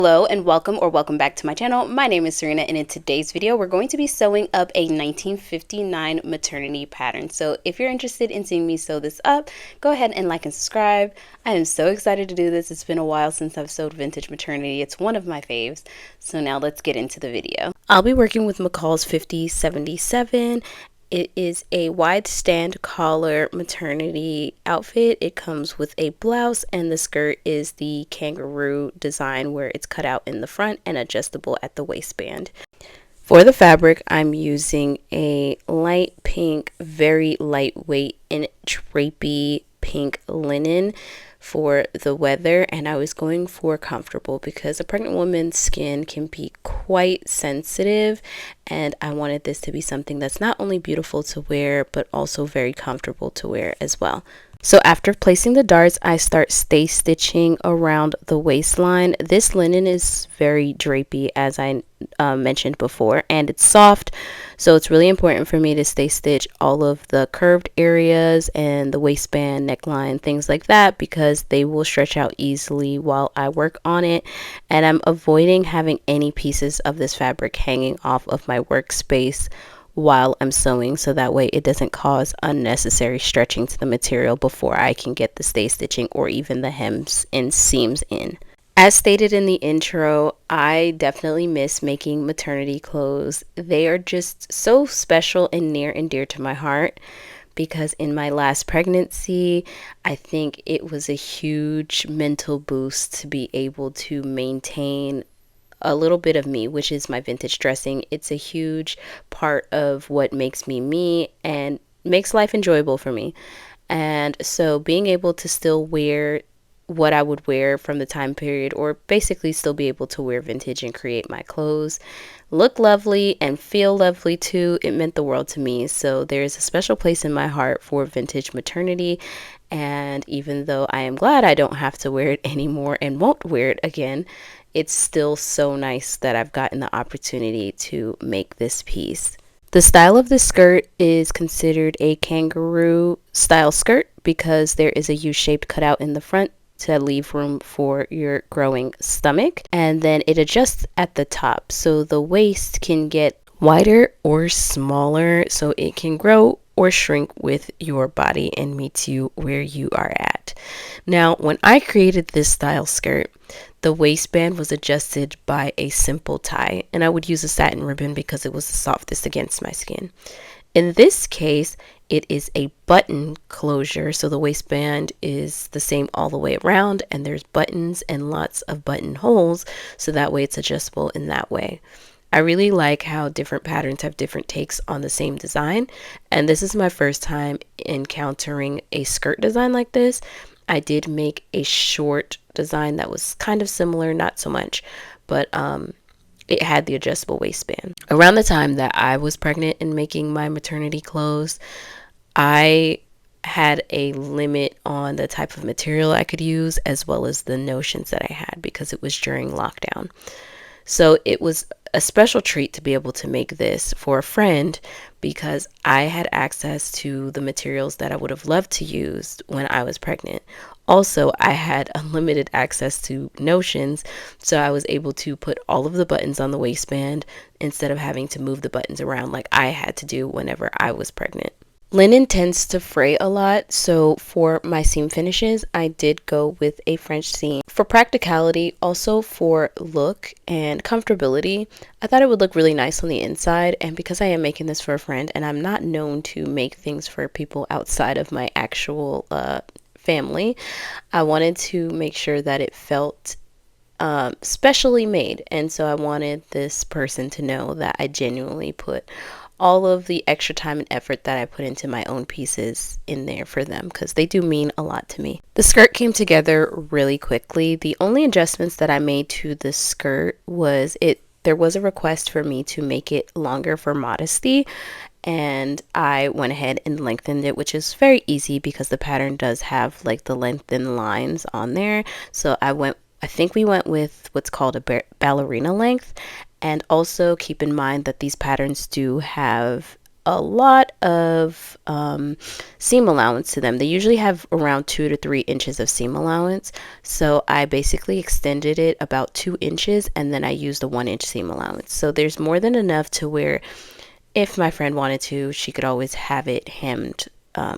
Hello and welcome back to my channel. My name is Serena, and in today's video we're going to be sewing up a 1959 maternity pattern. So if you're interested in seeing me sew this up, go ahead and like and subscribe. I am so excited to do this. It's been a while since I've sewed vintage maternity. It's one of my faves. So now let's get into the video. I'll be working with McCall's 5077. It is a wide stand collar maternity outfit. It comes with a blouse, and the skirt is the kangaroo design where it's cut out in the front and adjustable at the waistband. For the fabric, I'm using a light pink, very lightweight and drapey pink linen for the weather, and I was going for comfortable because a pregnant woman's skin can be quite sensitive, and I wanted this to be something that's not only beautiful to wear but also very comfortable to wear as well. So after placing the darts, I start stay stitching around the waistline. This linen is very drapey, as I mentioned before, and it's soft, so it's really important for me to stay stitch all of the curved areas and the waistband, neckline, things like that, because they will stretch out easily while I work on it. And I'm avoiding having any pieces of this fabric hanging off of my workspace while I'm sewing, so that way it doesn't cause unnecessary stretching to the material before I can get the stay stitching or even the hems and seams in. As stated in the intro, I definitely miss making maternity clothes. They are just so special and near and dear to my heart, because in my last pregnancy, I think it was a huge mental boost to be able to maintain a little bit of me, which is my vintage dressing. It's a huge part of what makes me me and makes life enjoyable for me. And so being able to still wear what I would wear from the time period, or basically still be able to wear vintage and create my clothes, look lovely and feel lovely too, it meant the world to me. So there's a special place in my heart for vintage maternity. And even though I am glad I don't have to wear it anymore and won't wear it again, it's still so nice that I've gotten the opportunity to make this piece. The style of this skirt is considered a kangaroo style skirt because there is a U-shaped cutout in the front to leave room for your growing stomach, and then it adjusts at the top, so the waist can get wider or smaller, so it can grow or shrink with your body and meet you where you are at. Now, when I created this style skirt, the waistband was adjusted by a simple tie, and I would use a satin ribbon because it was the softest against my skin. In this case, it is a button closure, so the waistband is the same all the way around, and there's buttons and lots of button holes, so that way it's adjustable in that way. I really like how different patterns have different takes on the same design, and this is my first time encountering a skirt design like this. I did make a short design that was kind of similar, not so much, but it had the adjustable waistband. Around the time that I was pregnant and making my maternity clothes, I had a limit on the type of material I could use, as well as the notions that I had, because it was during lockdown. So it was a special treat to be able to make this for a friend, because I had access to the materials that I would have loved to use when I was pregnant. Also, I had unlimited access to notions, so I was able to put all of the buttons on the waistband instead of having to move the buttons around like I had to do whenever I was pregnant. Linen tends to fray a lot, so for my seam finishes, I did go with a French seam. For practicality, also for look and comfortability, I thought it would look really nice on the inside, and because I am making this for a friend and I'm not known to make things for people outside of my actual family, I wanted to make sure that it felt specially made, and so I wanted this person to know that I genuinely put all of the extra time and effort that I put into my own pieces in there for them, because they do mean a lot to me. The skirt came together really quickly. The only adjustments that I made to the skirt was there was a request for me to make it longer for modesty, and I went ahead and lengthened it, which is very easy because the pattern does have like the lengthened lines on there. So I think we went with what's called a ballerina length. And also keep in mind that these patterns do have a lot of seam allowance to them. They usually have around 2 to 3 inches of seam allowance. So I basically extended it about 2 inches and then I used a 1-inch seam allowance. So there's more than enough to where if my friend wanted to, she could always have it hemmed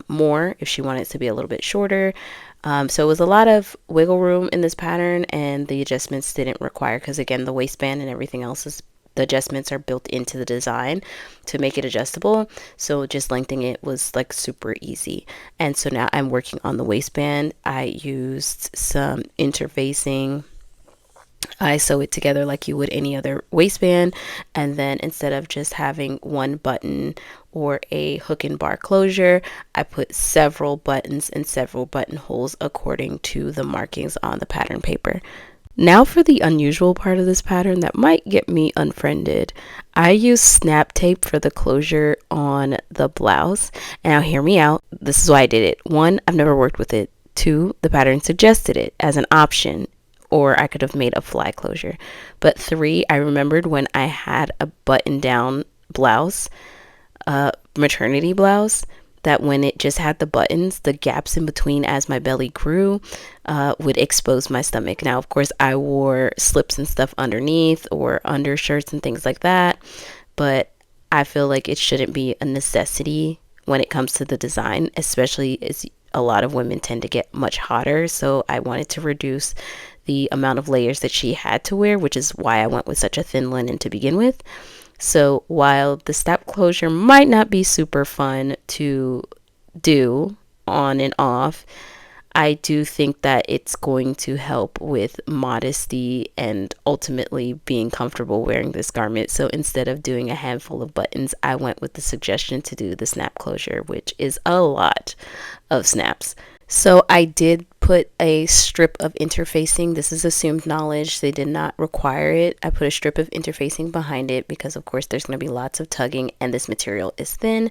more if she wanted it to be a little bit shorter. So it was a lot of wiggle room in this pattern, and the adjustments didn't require, because again, the waistband and everything else is, the adjustments are built into the design to make it adjustable. So just lengthening it was like super easy. And so now I'm working on the waistband. I used some interfacing. I sew it together like you would any other waistband, and then instead of just having one button or a hook and bar closure, I put several buttons and several buttonholes according to the markings on the pattern paper. Now for the unusual part of this pattern that might get me unfriended. I use snap tape for the closure on the blouse. And now hear me out. This is why I did it. 1, I've never worked with it. 2, the pattern suggested it as an option, or I could have made a fly closure. But 3, I remembered when I had a button down blouse, maternity blouse, that when it just had the buttons, the gaps in between as my belly grew would expose my stomach. Now, of course, I wore slips and stuff underneath or undershirts and things like that, but I feel like it shouldn't be a necessity when it comes to the design, especially as a lot of women tend to get much hotter. So I wanted to reduce the amount of layers that she had to wear, which is why I went with such a thin linen to begin with. So while the snap closure might not be super fun to do on and off, I do think that it's going to help with modesty and ultimately being comfortable wearing this garment. So instead of doing a handful of buttons, I went with the suggestion to do the snap closure, which is a lot of snaps. So I did put a strip of interfacing. This is assumed knowledge. They did not require it. I put a strip of interfacing behind it because of course there's going to be lots of tugging and this material is thin.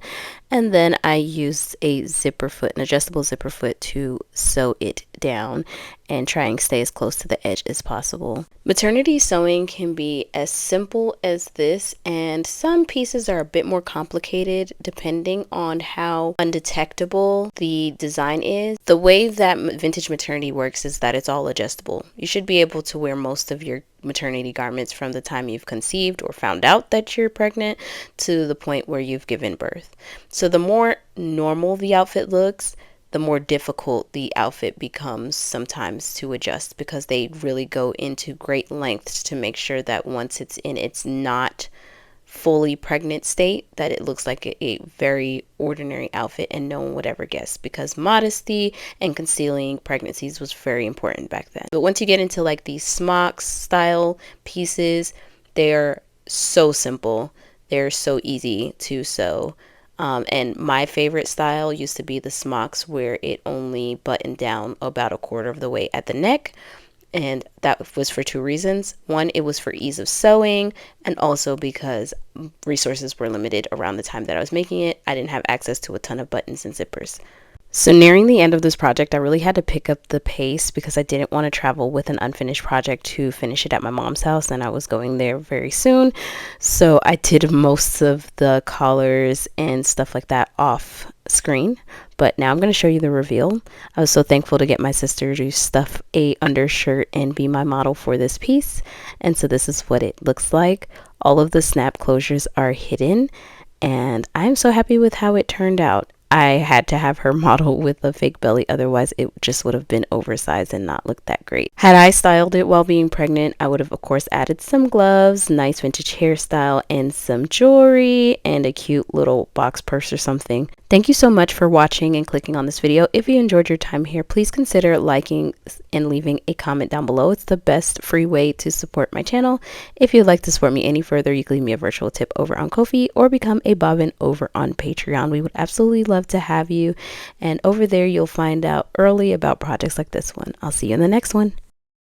And then I used a zipper foot, an adjustable zipper foot, to sew it down and try and stay as close to the edge as possible. Maternity sewing can be as simple as this, and some pieces are a bit more complicated depending on how undetectable the design is. The way that vintage maternity works is that it's all adjustable. You should be able to wear most of your maternity garments from the time you've conceived or found out that you're pregnant to the point where you've given birth. So the more normal the outfit looks, the more difficult the outfit becomes sometimes to adjust, because they really go into great lengths to make sure that once it's in its not fully pregnant state, that it looks like a very ordinary outfit and no one would ever guess, because modesty and concealing pregnancies was very important back then. But once you get into like these smocks style pieces, they're so simple, they're so easy to sew. And my favorite style used to be the smocks where it only buttoned down about a quarter of the way at the neck. And that was for 2 reasons. 1, it was for ease of sewing, and also because resources were limited around the time that I was making it. I didn't have access to a ton of buttons and zippers. So nearing the end of this project, I really had to pick up the pace because I didn't want to travel with an unfinished project to finish it at my mom's house, and I was going there very soon. So I did most of the collars and stuff like that off screen, but now I'm going to show you the reveal. I was so thankful to get my sister to stuff a undershirt and be my model for this piece. And so this is what it looks like. All of the snap closures are hidden, and I'm so happy with how it turned out. I had to have her model with a fake belly, otherwise it just would have been oversized and not looked that great. Had I styled it while being pregnant, I would have of course added some gloves, nice vintage hairstyle, and some jewelry, and a cute little box purse or something. Thank you so much for watching and clicking on this video. If you enjoyed your time here, please consider liking and leaving a comment down below. It's the best free way to support my channel. If you'd like to support me any further, you can leave me a virtual tip over on Ko-fi or become a bobbin over on Patreon. We would absolutely love to have you, and over there you'll find out early about projects like this one. I'll see you in the next one.